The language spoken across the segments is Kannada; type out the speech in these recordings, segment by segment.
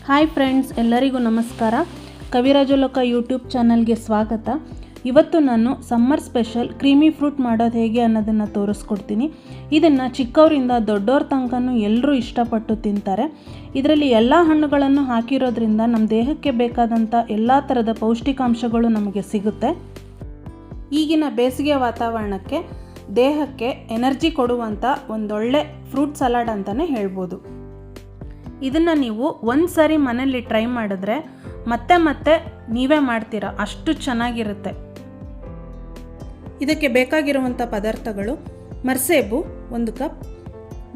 ಹಾಯ್ ಫ್ರೆಂಡ್ಸ್, ಎಲ್ಲರಿಗೂ ನಮಸ್ಕಾರ. ಕವಿರಾಜಲೋಕ ಯೂಟ್ಯೂಬ್ ಚಾನಲ್ಗೆ ಸ್ವಾಗತ. ಇವತ್ತು ನಾನು ಸಮ್ಮರ್ ಸ್ಪೆಷಲ್ ಕ್ರೀಮಿ ಫ್ರೂಟ್ ಮಾಡೋದು ಹೇಗೆ ಅನ್ನೋದನ್ನು ತೋರಿಸ್ಕೊಡ್ತೀನಿ. ಇದನ್ನು ಚಿಕ್ಕವರಿಂದ ದೊಡ್ಡವ್ರ ತನಕನೂ ಎಲ್ಲರೂ ಇಷ್ಟಪಟ್ಟು ತಿಂತಾರೆ. ಇದರಲ್ಲಿ ಎಲ್ಲ ಹಣ್ಣುಗಳನ್ನು ಹಾಕಿರೋದ್ರಿಂದ ನಮ್ಮ ದೇಹಕ್ಕೆ ಬೇಕಾದಂಥ ಎಲ್ಲ ಥರದ ಪೌಷ್ಟಿಕಾಂಶಗಳು ನಮಗೆ ಸಿಗುತ್ತೆ. ಈಗಿನ ಬೇಸಿಗೆ ವಾತಾವರಣಕ್ಕೆ ದೇಹಕ್ಕೆ ಎನರ್ಜಿ ಕೊಡುವಂಥ ಒಂದೊಳ್ಳೆ ಫ್ರೂಟ್ ಸಲಾಡ್ ಅಂತಲೇ ಹೇಳ್ಬೋದು. ಇದನ್ನು ನೀವು ಒಂದು ಸಾರಿ ಮನೆಯಲ್ಲಿ ಟ್ರೈ ಮಾಡಿದ್ರೆ ಮತ್ತೆ ಮತ್ತೆ ನೀವೇ ಮಾಡ್ತೀರಾ, ಅಷ್ಟು ಚೆನ್ನಾಗಿರುತ್ತೆ. ಇದಕ್ಕೆ ಬೇಕಾಗಿರುವಂಥ ಪದಾರ್ಥಗಳು: ಮರ್ಸೇಬು 1 ಕಪ್,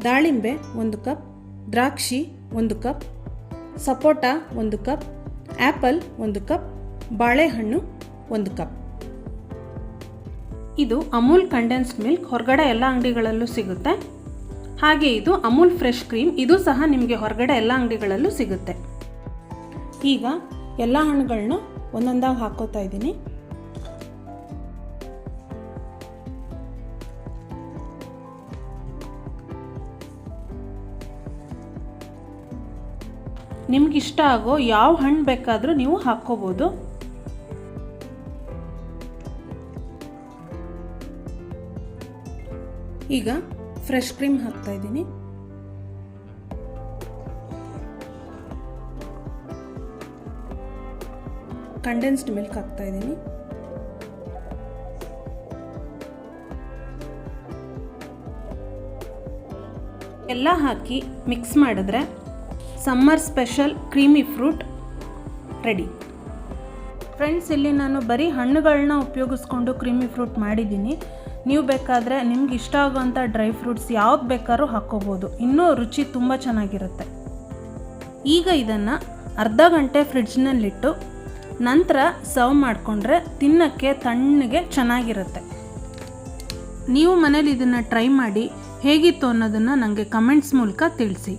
ದಾಳಿಂಬೆ 1 ಕಪ್, ದ್ರಾಕ್ಷಿ 1 ಕಪ್, ಸಪೋಟ 1 ಕಪ್, ಆ್ಯಪಲ್ 1 ಕಪ್, ಬಾಳೆಹಣ್ಣು 1 ಕಪ್. ಇದು ಅಮೂಲ್ ಕಂಡೆನ್ಸ್ಡ್ ಮಿಲ್ಕ್, ಹೊರಗಡೆ ಎಲ್ಲ ಅಂಗಡಿಗಳಲ್ಲೂ ಸಿಗುತ್ತೆ. ಹಾಗೆ ಇದು ಅಮೂಲ್ ಫ್ರೆಶ್ ಕ್ರೀಮ್, ಇದು ಸಹ ನಿಮಗೆ ಹೊರಗಡೆ ಎಲ್ಲ ಅಂಗಡಿಗಳಲ್ಲೂ ಸಿಗುತ್ತೆ. ಈಗ ಎಲ್ಲ ಹಣ್ಣುಗಳನ್ನ ಒಂದೊಂದಾಗಿ ಹಾಕೋತಾ ಇದ್ದೀನಿ. ನಿಮ್ಗಿಷ್ಟ ಆಗೋ ಯಾವ ಹಣ್ಣು ಬೇಕಾದರೂ ನೀವು ಹಾಕ್ಕೋಬೋದು. ಈಗ ಫ್ರೆಶ್ ಕ್ರೀಮ್ ಹಾಕ್ತಾ ಇದ್ದೀನಿ. ಕಂಡೆನ್ಸ್ಡ್ ಮಿಲ್ಕ್ ಹಾಕ್ತಾ ಇದ್ದೀನಿ. ಎಲ್ಲ ಹಾಕಿ ಮಿಕ್ಸ್ ಮಾಡಿದ್ರೆ summer special creamy fruit ready. Friends, ಇಲ್ಲಿ ನಾನು ಬರೀ ಹಣ್ಣುಗಳನ್ನ ಉಪಯೋಗಿಸ್ಕೊಂಡು ಕ್ರೀಮಿ ಫ್ರೂಟ್ ಮಾಡಿದ್ದೀನಿ. ನೀವು ಬೇಕಾದರೆ ನಿಮ್ಗೆ ಇಷ್ಟ ಆಗೋವಂಥ ಡ್ರೈ ಫ್ರೂಟ್ಸ್ ಯಾವ್ದು ಬೇಕಾದ್ರೂ ಹಾಕ್ಕೋಬೋದು, ಇನ್ನೂ ರುಚಿ ತುಂಬ ಚೆನ್ನಾಗಿರುತ್ತೆ. ಈಗ ಇದನ್ನು ಅರ್ಧ ಗಂಟೆ ಫ್ರಿಡ್ಜ್ನಲ್ಲಿಟ್ಟು ನಂತರ ಸರ್ವ್ ಮಾಡಿಕೊಂಡ್ರೆ ತಿನ್ನೋಕ್ಕೆ ತಣ್ಣಗೆ ಚೆನ್ನಾಗಿರುತ್ತೆ. ನೀವು ಮನೇಲಿ ಇದನ್ನು ಟ್ರೈ ಮಾಡಿ ಹೇಗಿತ್ತು ಅನ್ನೋದನ್ನು ನನಗೆ ಕಮೆಂಟ್ಸ್ ಮೂಲಕ ತಿಳಿಸಿ.